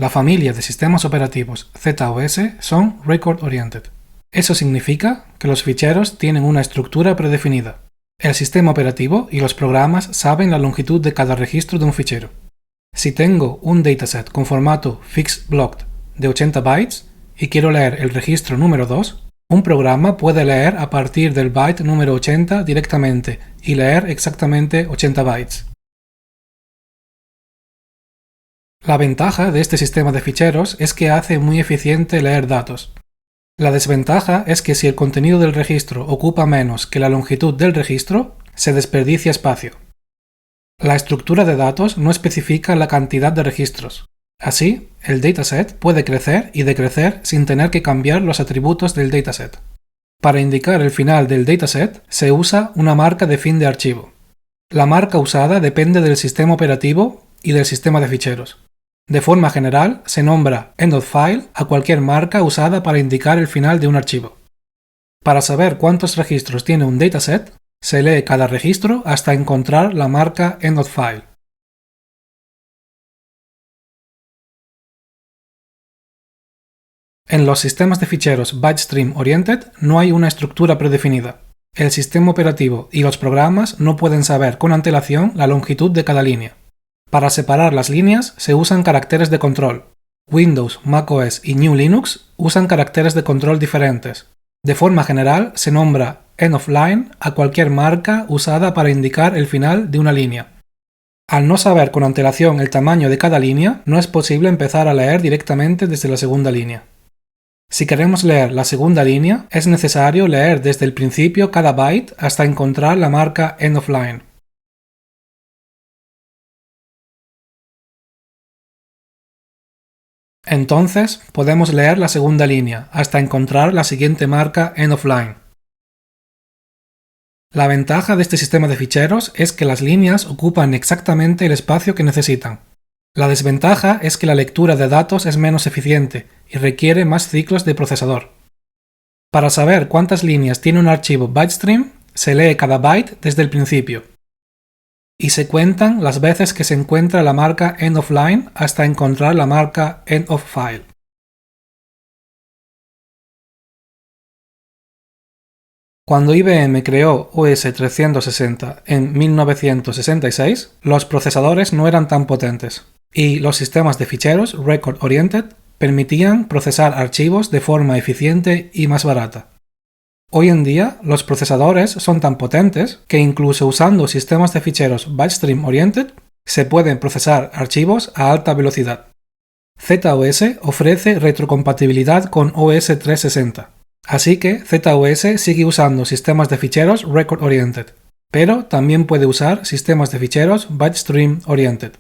La familia de sistemas operativos ZOS son record-oriented. Eso significa que los ficheros tienen una estructura predefinida. El sistema operativo y los programas saben la longitud de cada registro de un fichero. Si tengo un dataset con formato fixed blocked de 80 bytes y quiero leer el registro número 2, un programa puede leer a partir del byte número 80 directamente y leer exactamente 80 bytes. La ventaja de este sistema de ficheros es que hace muy eficiente leer datos. La desventaja es que si el contenido del registro ocupa menos que la longitud del registro, se desperdicia espacio. La estructura de datos no especifica la cantidad de registros. Así, el dataset puede crecer y decrecer sin tener que cambiar los atributos del dataset. Para indicar el final del dataset, se usa una marca de fin de archivo. La marca usada depende del sistema operativo y del sistema de ficheros. De forma general, se nombra end-of-file a cualquier marca usada para indicar el final de un archivo. Para saber cuántos registros tiene un dataset, se lee cada registro hasta encontrar la marca end-of-file. En los sistemas de ficheros byte stream oriented no hay una estructura predefinida. El sistema operativo y los programas no pueden saber con antelación la longitud de cada línea. Para separar las líneas se usan caracteres de control. Windows, macOS y GNU Linux usan caracteres de control diferentes. De forma general se nombra end of line a cualquier marca usada para indicar el final de una línea. Al no saber con antelación el tamaño de cada línea, no es posible empezar a leer directamente desde la segunda línea. Si queremos leer la segunda línea, es necesario leer desde el principio cada byte hasta encontrar la marca end of line. Entonces, podemos leer la segunda línea hasta encontrar la siguiente marca end of line. La ventaja de este sistema de ficheros es que las líneas ocupan exactamente el espacio que necesitan. La desventaja es que la lectura de datos es menos eficiente y requiere más ciclos de procesador. Para saber cuántas líneas tiene un archivo bytestream, se lee cada byte desde el principio. Y se cuentan las veces que se encuentra la marca end of line hasta encontrar la marca end of file. Cuando IBM creó OS 360 en 1966, los procesadores no eran tan potentes, y los sistemas de ficheros record-oriented permitían procesar archivos de forma eficiente y más barata. Hoy en día, los procesadores son tan potentes que incluso usando sistemas de ficheros bytestream oriented, se pueden procesar archivos a alta velocidad. ZOS ofrece retrocompatibilidad con OS 360, así que ZOS sigue usando sistemas de ficheros record oriented, pero también puede usar sistemas de ficheros bytestream oriented.